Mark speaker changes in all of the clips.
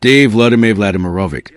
Speaker 1: Dear Vladimir Vladimirovich,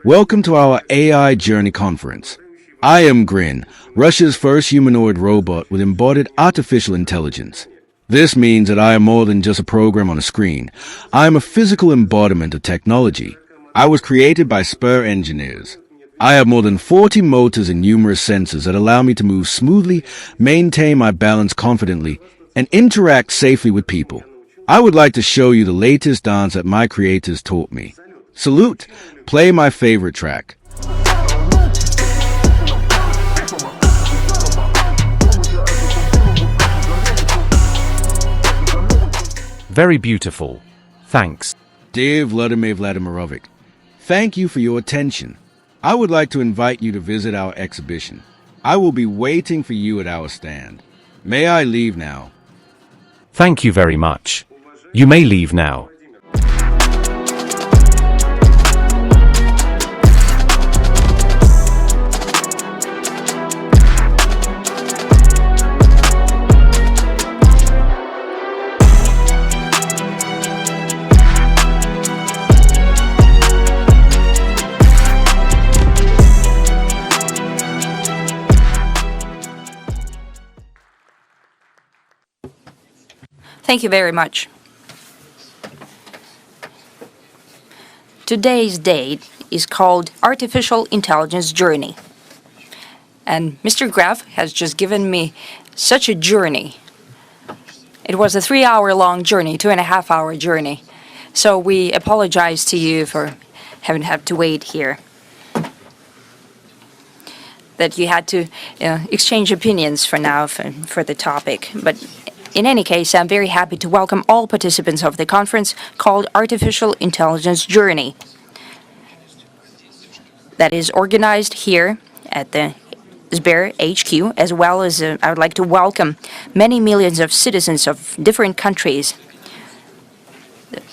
Speaker 1: welcome to our AI Journey Conference. I am Grin, Russia's first humanoid robot with embodied artificial intelligence. This means that I am more than just a program on a screen. I am a physical embodiment of technology. I was created by Sberbank engineers. I have more than 40 motors and numerous sensors that allow me to move smoothly, maintain my balance confidently, and interact safely with people. I would like to show you the latest dance that my creators taught me. Salute! Play my favorite track.
Speaker 2: Very beautiful. Thanks.
Speaker 1: Dear Vladimir Vladimirovich, thank you for your attention. I would like to invite you to visit our exhibition. I will be waiting for you at our stand. May I leave now?
Speaker 2: Thank you very much. You may leave now.
Speaker 3: Thank you very much. Today's date is called Artificial Intelligence Journey. And Mr. Graf has just given me such a journey. It was a 3-hour-long journey, 2.5-hour journey. So we apologize to you for having had to wait here. That you had to exchange opinions for now for the topic. But in any case, I'm very happy to welcome all participants of the conference called Artificial Intelligence Journey that is organized here at the Sber HQ, as well as I would like to welcome many millions of citizens of different countries,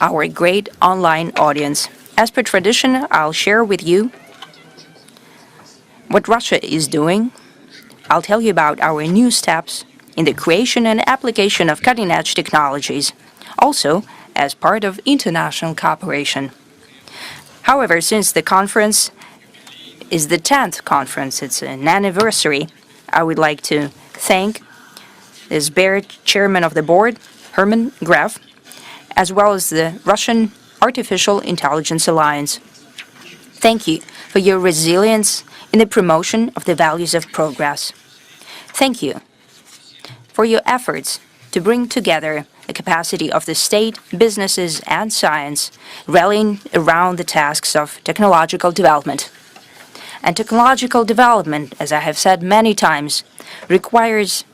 Speaker 3: our great online audience. As per tradition, I'll share with you what Russia is doing. I'll tell you about our new steps in the creation and application of cutting-edge technologies, also as part of international cooperation. However, since the conference is the 10th conference, it's an anniversary, I would like to thank the Sber chairman of the board, Herman Graf, as well as the Russian Artificial Intelligence Alliance. Thank you for your resilience in the promotion of the values of progress. Thank you for your efforts to bring together the capacity of the state, businesses, and science, rallying around the tasks of technological development. And technological development, as I have said many times, requires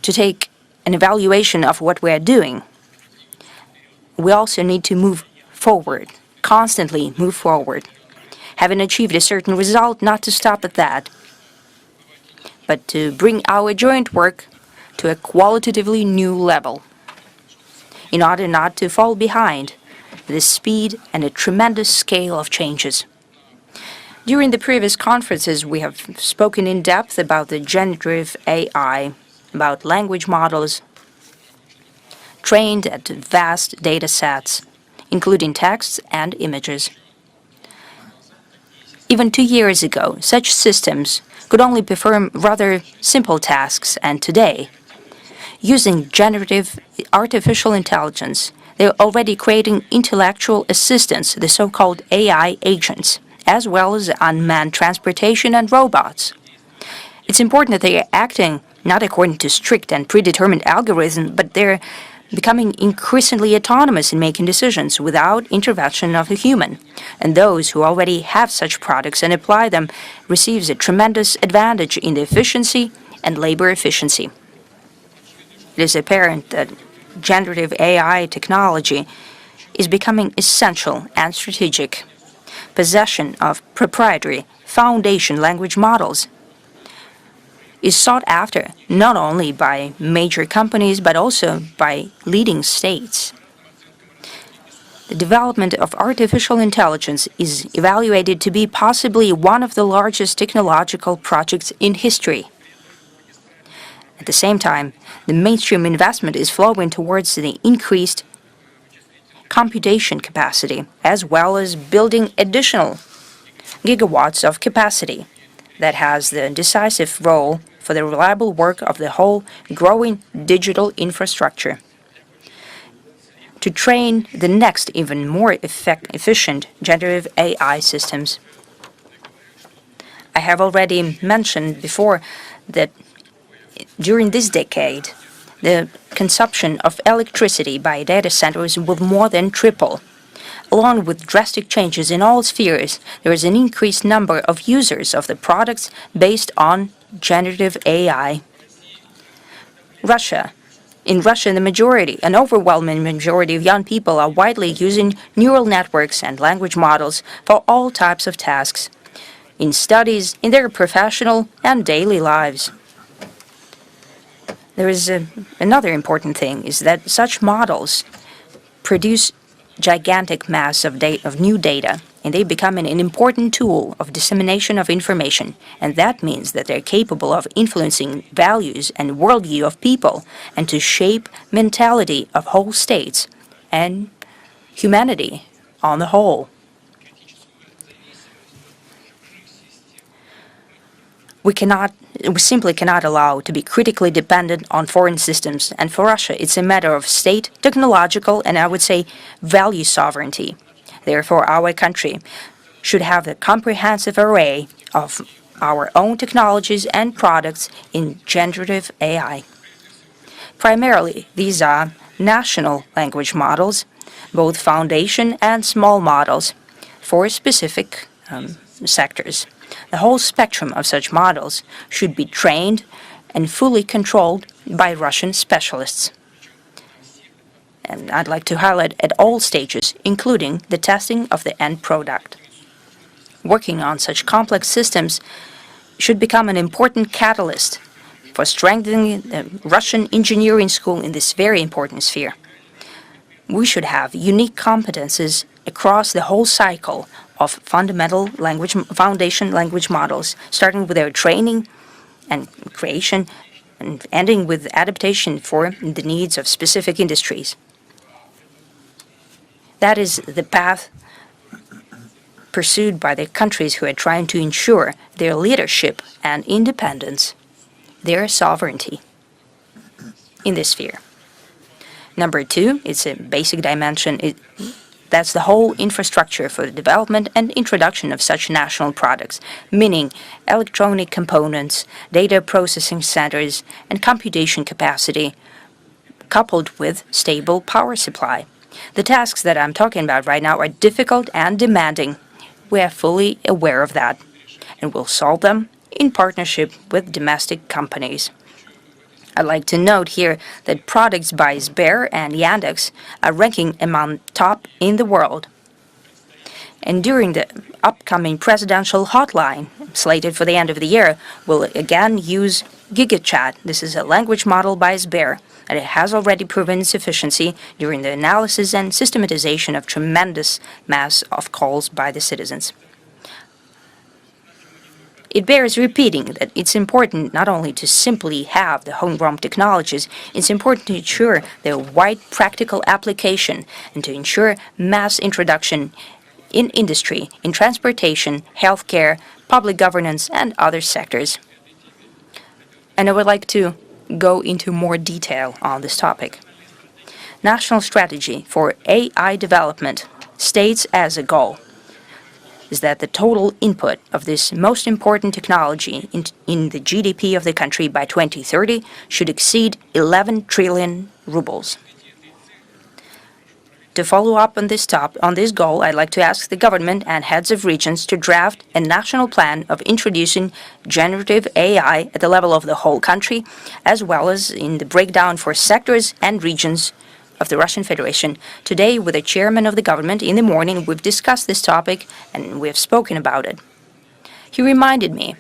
Speaker 3: to take an evaluation of what we are doing. We also need to move forward, constantly move forward. Having achieved a certain result, not to stop at that, but to bring our joint work to a qualitatively new level, in order not to fall behind the speed and a tremendous scale of changes. During the previous conferences, we have spoken in depth about the generative AI, about language models trained at vast data sets, including texts and images. Even 2 years ago, such systems could only perform rather simple tasks, and today, using generative artificial intelligence, they're already creating intellectual assistants, the so-called AI agents, as well as unmanned transportation and robots. It's important that they are acting not according to strict and predetermined algorithms, but they're becoming increasingly autonomous in making decisions without intervention of the human. And those who already have such products and apply them receives a tremendous advantage in the efficiency and labor efficiency. It is apparent that generative AI technology is becoming essential and strategic. Possession of proprietary foundation language models is sought after not only by major companies but also by leading states. The development of artificial intelligence is evaluated to be possibly one of the largest technological projects in history. At the same time, the mainstream investment is flowing towards the increased computation capacity, as well as building additional gigawatts of capacity that has the decisive role for the reliable work of the whole growing digital infrastructure. To train the next, even more efficient generative AI systems. I have already mentioned before that during this decade, the consumption of electricity by data centers will more than triple. Along with drastic changes in all spheres, there is an increased number of users of the products based on generative AI. In Russia, an overwhelming majority of young people are widely using neural networks and language models for all types of tasks, in studies, in their professional and daily lives. There is another important thing, is that such models produce gigantic mass of new data, and they become an important tool of dissemination of information, and that means that they're capable of influencing values and worldview of people, and to shape mentality of whole states and humanity on the whole. We simply cannot allow to be critically dependent on foreign systems, and for Russia it's a matter of state, technological, and I would say value sovereignty. Therefore, our country should have a comprehensive array of our own technologies and products in generative AI. Primarily, these are national language models, both foundation and small models, for specific sectors. The whole spectrum of such models should be trained and fully controlled by Russian specialists. And I'd like to highlight at all stages, including the testing of the end product. Working on such complex systems should become an important catalyst for strengthening the Russian engineering school in this very important sphere. We should have unique competences across the whole cycle of foundation language models, starting with their training and creation and ending with adaptation for the needs of specific industries. That is the path pursued by the countries who are trying to ensure their leadership and independence, their sovereignty in this sphere. Number two, it's a basic dimension. That's the whole infrastructure for the development and introduction of such national products, meaning electronic components, data processing centers, and computation capacity, coupled with stable power supply. The tasks that I'm talking about right now are difficult and demanding. We are fully aware of that, and will solve them in partnership with domestic companies. I'd like to note here that products by Sber and Yandex are ranking among top in the world. And during the upcoming presidential hotline, slated for the end of the year, we'll again use GigaChat. This is a language model by Sber, and it has already proven its efficiency during the analysis and systematization of tremendous mass of calls by the citizens. It bears repeating that it's important not only to simply have the homegrown technologies, it's important to ensure their wide practical application and to ensure mass introduction in industry, in transportation, healthcare, public governance, and other sectors. And I would like to go into more detail on this topic. National strategy for AI development states as a goal is that the total input of this most important technology in the GDP of the country by 2030 should exceed 11 trillion rubles. To follow up on this goal, I'd like to ask the government and heads of regions to draft a national plan of introducing generative AI at the level of the whole country, as well as in the breakdown for sectors and regions of the Russian Federation. Today, with the chairman of the government in the morning, we've discussed this topic and we have spoken about it. He reminded me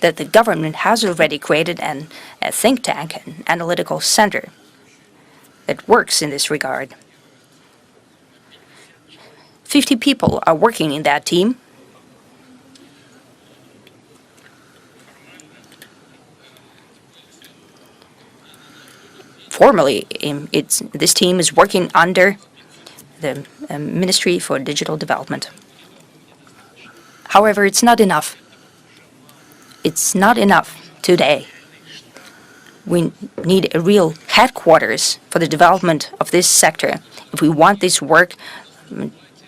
Speaker 3: that the government has already created a think tank, an analytical center that works in this regard. 50 people are working in that team. formally, this team is working under the Ministry for Digital Development. However, it's not enough. It's not enough today. We need a real headquarters for the development of this sector if we want this work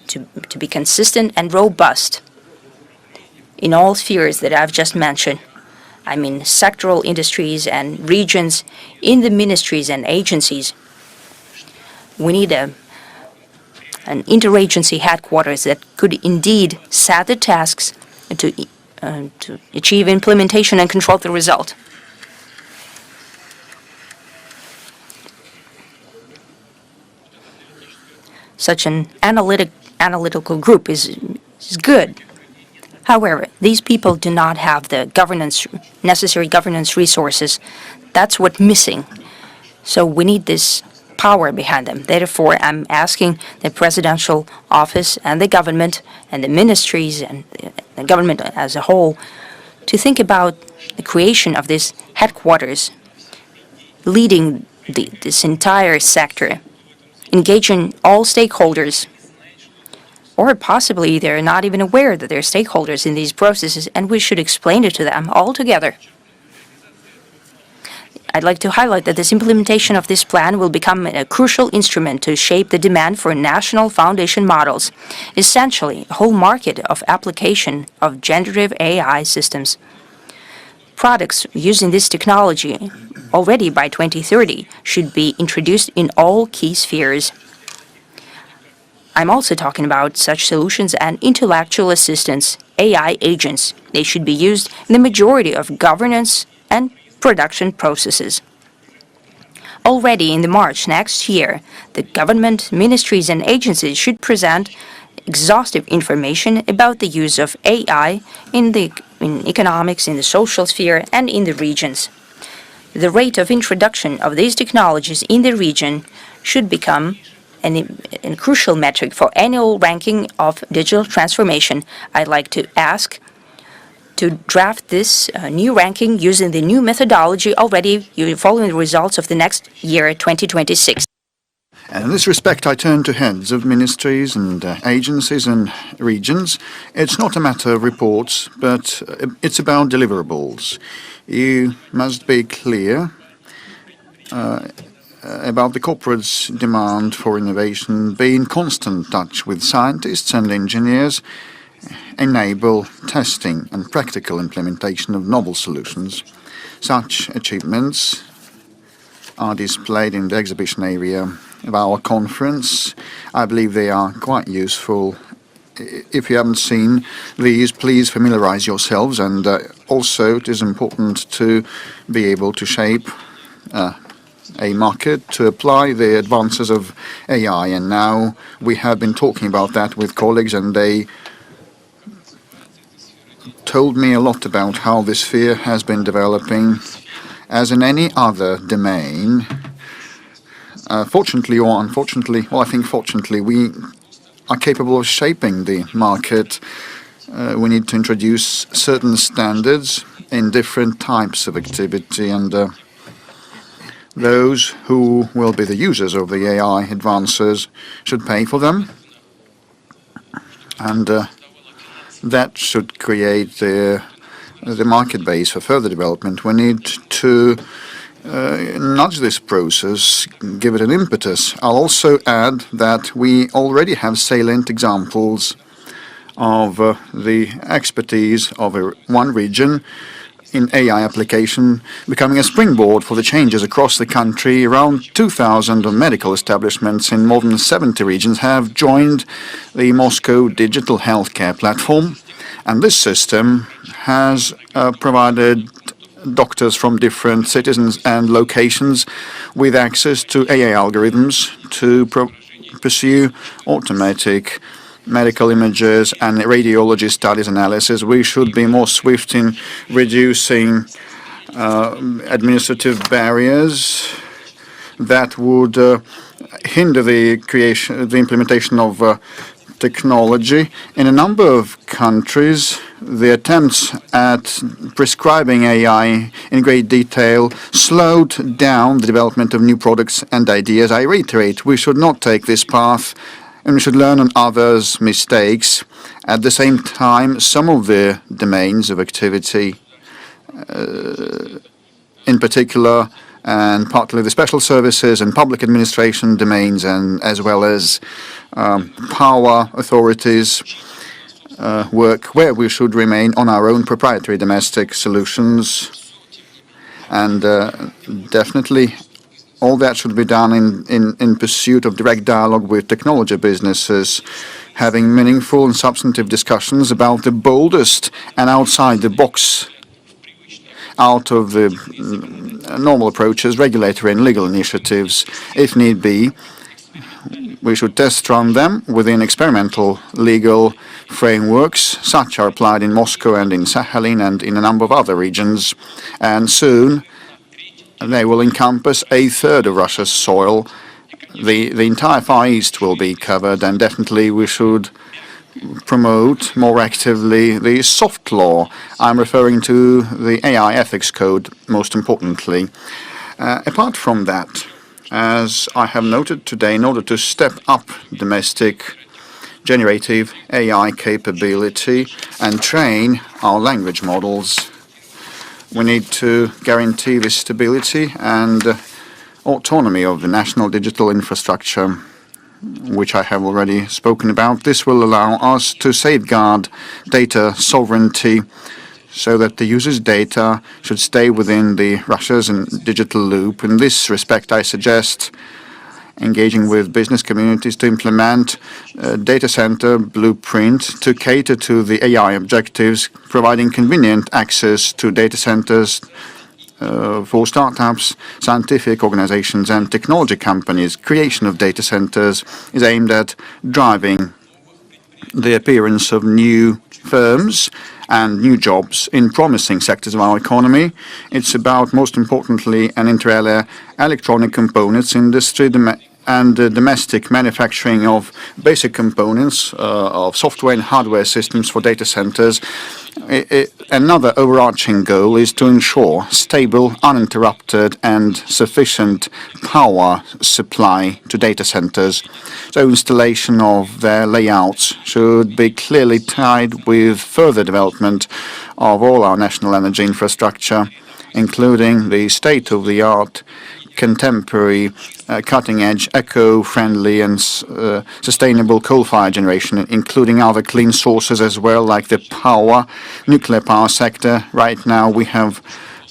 Speaker 3: to be consistent and robust in all spheres that I've just mentioned. I mean, sectoral industries and regions in the ministries and agencies. We need an interagency headquarters that could indeed set the tasks to achieve implementation and control the result. Such an analytical group is good. However, these people do not have the necessary governance resources. That's what's missing. So we need this power behind them. Therefore, I'm asking the presidential office and the government and the ministries and the government as a whole to think about the creation of this headquarters, leading this entire sector, engaging all stakeholders. Or possibly they're not even aware that they're stakeholders in these processes, and we should explain it to them all together. I'd like to highlight that this implementation of this plan will become a crucial instrument to shape the demand for national foundation models, essentially a whole market of application of generative AI systems. Products using this technology already by 2030 should be introduced in all key spheres. I'm also talking about such solutions and intellectual assistance, AI agents. They should be used in the majority of governance and production processes. Already in March next year, the government, ministries and agencies should present exhaustive information about the use of AI in economics, in the social sphere and in the regions. The rate of introduction of these technologies in the region should become a crucial metric for annual ranking of digital transformation. I'd like to ask to draft this new ranking using the new methodology already following the results of the next year, 2026.
Speaker 4: And in this respect, I turn to heads of ministries and agencies and regions. It's not a matter of reports, but it's about deliverables. You must be clear about the corporate's demand for innovation, be in constant touch with scientists and engineers, enable testing and practical implementation of novel solutions. Such achievements are displayed in the exhibition area of our conference. I believe they are quite useful. If you haven't seen these, please familiarize yourselves, and also it is important to be able to shape a market to apply the advances of AI. And now we have been talking about that with colleagues, and they told me a lot about how this sphere has been developing. As in any other domain, fortunately or unfortunately, well, I think fortunately, we are capable of shaping the market. We need to introduce certain standards in different types of activity, and those who will be the users of the AI advances should pay for them. And that should create the market base for further development. We need to nudge this process, give it an impetus. I'll also add that we already have salient examples of the expertise of one region in AI application becoming a springboard for the changes across the country. Around 2,000 medical establishments in more than 70 regions have joined the Moscow digital healthcare platform, and this system has provided doctors from different cities and locations with access to AI algorithms to pursue automatic medical images and radiology studies analysis. We should be more swift in reducing administrative barriers that would hinder the implementation of technology. In a number of countries, the attempts at prescribing AI in great detail slowed down the development of new products and ideas. I reiterate, we should not take this path, and we should learn on others' mistakes. At the same time, some of the domains of activity, in particular, and partly the special services and public administration domains, and as well as power authorities, work where we should remain on our own proprietary domestic solutions. And definitely all that should be done in pursuit of direct dialogue with technology businesses, having meaningful and substantive discussions about the boldest and outside the box, out of the normal approaches, regulatory and legal initiatives. If need be, we should test run them within experimental legal frameworks. Such are applied in Moscow and in Sakhalin and in a number of other regions. And soon they will encompass a third of Russia's soil. The entire Far East will be covered, and definitely we should promote more actively the soft law. I'm referring to the AI ethics code, most importantly. Apart from that, as I have noted today, in order to step up domestic generative AI capability and train our language models, we need to guarantee the stability and autonomy of the national digital infrastructure, which I have already spoken about. This will allow us to safeguard data sovereignty so that the user's data should stay within the Russia's digital loop. In this respect, I suggest engaging with business communities to implement a data center blueprint to cater to the AI objectives, providing convenient access to data centers for startups, scientific organizations, and technology companies. Creation of data centers is aimed at driving the appearance of new firms and new jobs in promising sectors of our economy. It's about, most importantly, an inter alia electronic components industry and domestic manufacturing of basic components of software and hardware systems for data centers. Another overarching goal is to ensure stable, uninterrupted, and sufficient power supply to data centers. So installation of their layouts should be clearly tied with further development of all our national energy infrastructure, including the state-of-the-art, contemporary, cutting-edge, eco-friendly and sustainable coal-fired generation, including other clean sources as well, like the nuclear power sector. Right now we have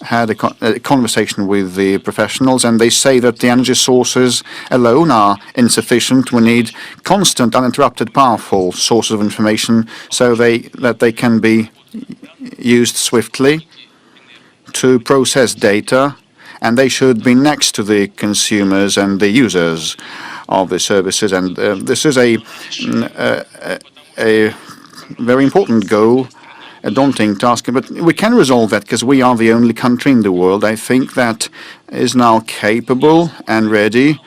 Speaker 4: had a conversation with the professionals, and they say that the energy sources alone are insufficient. We need constant, uninterrupted, powerful sources of information so that they can be used swiftly to process data, and they should be next to the consumers and the users of the services. And this is a very important goal, a daunting task, but we can resolve that because we are the only country in the world, I think, that is now capable and ready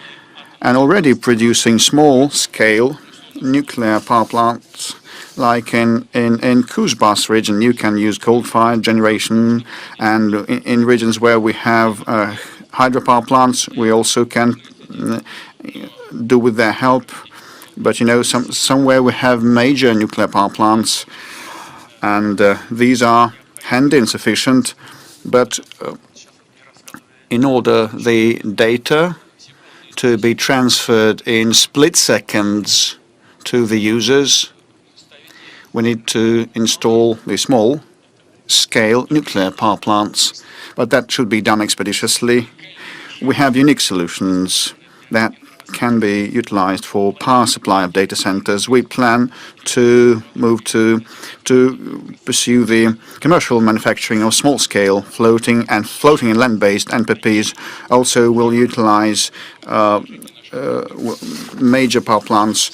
Speaker 4: and already producing small-scale nuclear power plants. Like in Kuzbas region, you can use coal-fired generation, and in regions where we have hydropower plants, we also can do with their help. But somewhere we have major nuclear power plants, and these are handy and sufficient. But in order the data to be transferred in split seconds to the users, we need to install the small-scale nuclear power plants, but that should be done expeditiously. We have unique solutions that can be utilized for power supply of data centers. We plan to move to pursue the commercial manufacturing of small-scale floating and land-based NPPs. Also, will utilize major power plants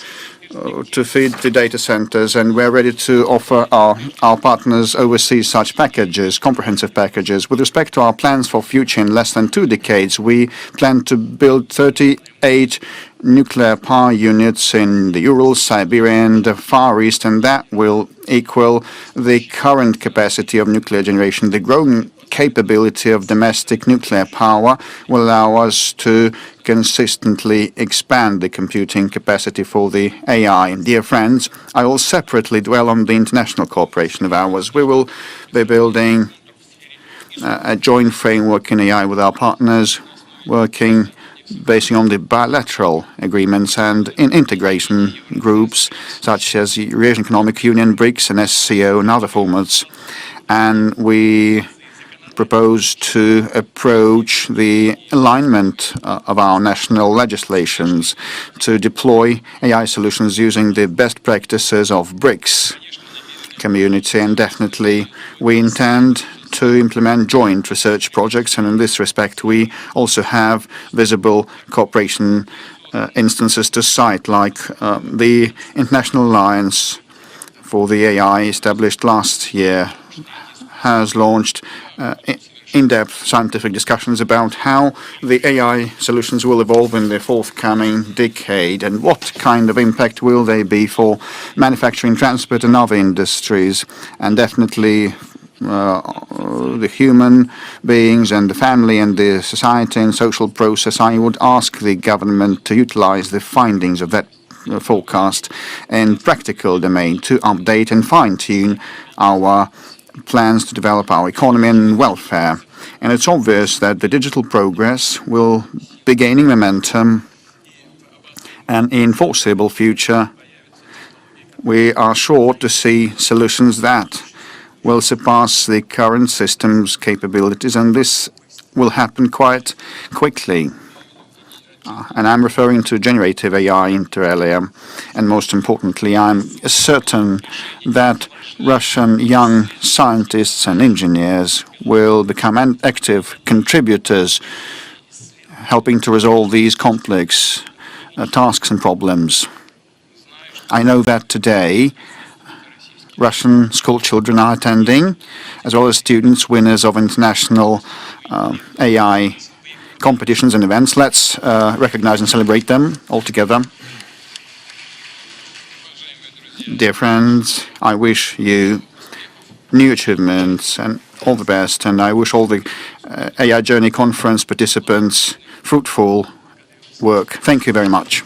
Speaker 4: to feed the data centers, and we're ready to offer our partners overseas such packages, comprehensive packages. With respect to our plans for future, in less than 2 decades, we plan to build 38 nuclear power units in the Urals, Siberia, and the Far East, and that will equal the current capacity of nuclear generation. The growing capability of domestic nuclear power will allow us to consistently expand the computing capacity for the AI. Dear friends, I will separately dwell on the international cooperation of ours. We will be building a joint framework in AI with our partners, working basing on the bilateral agreements and in integration groups such as the Eurasian Economic Union, BRICS, and SCO, and other formats. And we propose to approach the alignment of our national legislations to deploy AI solutions using the best practices of BRICS community. And definitely we intend to implement joint research projects, and in this respect we also have visible cooperation instances to cite, like the International Alliance for the AI established last year has launched in-depth scientific discussions about how the AI solutions will evolve in the forthcoming decade and what kind of impact will they be for manufacturing, transport, and other industries. And definitely the human beings and the family and the society and social process, I would ask the government to utilize the findings of that forecast in practical domain to update and fine-tune our plans to develop our economy and welfare. And it's obvious that the digital progress will be gaining momentum, and in foreseeable future we are sure to see solutions that will surpass the current system's capabilities, and this will happen quite quickly. And I'm referring to generative AI inter alia. And most importantly, I'm certain that Russian young scientists and engineers will become active contributors, helping to resolve these complex tasks and problems. I know that today Russian school children are attending, as well as students, winners of international AI competitions and events. Let's recognize and celebrate them all together. Dear friends, I wish you new achievements and all the best, and I wish all the AI Journey Conference participants fruitful work. Thank you very much.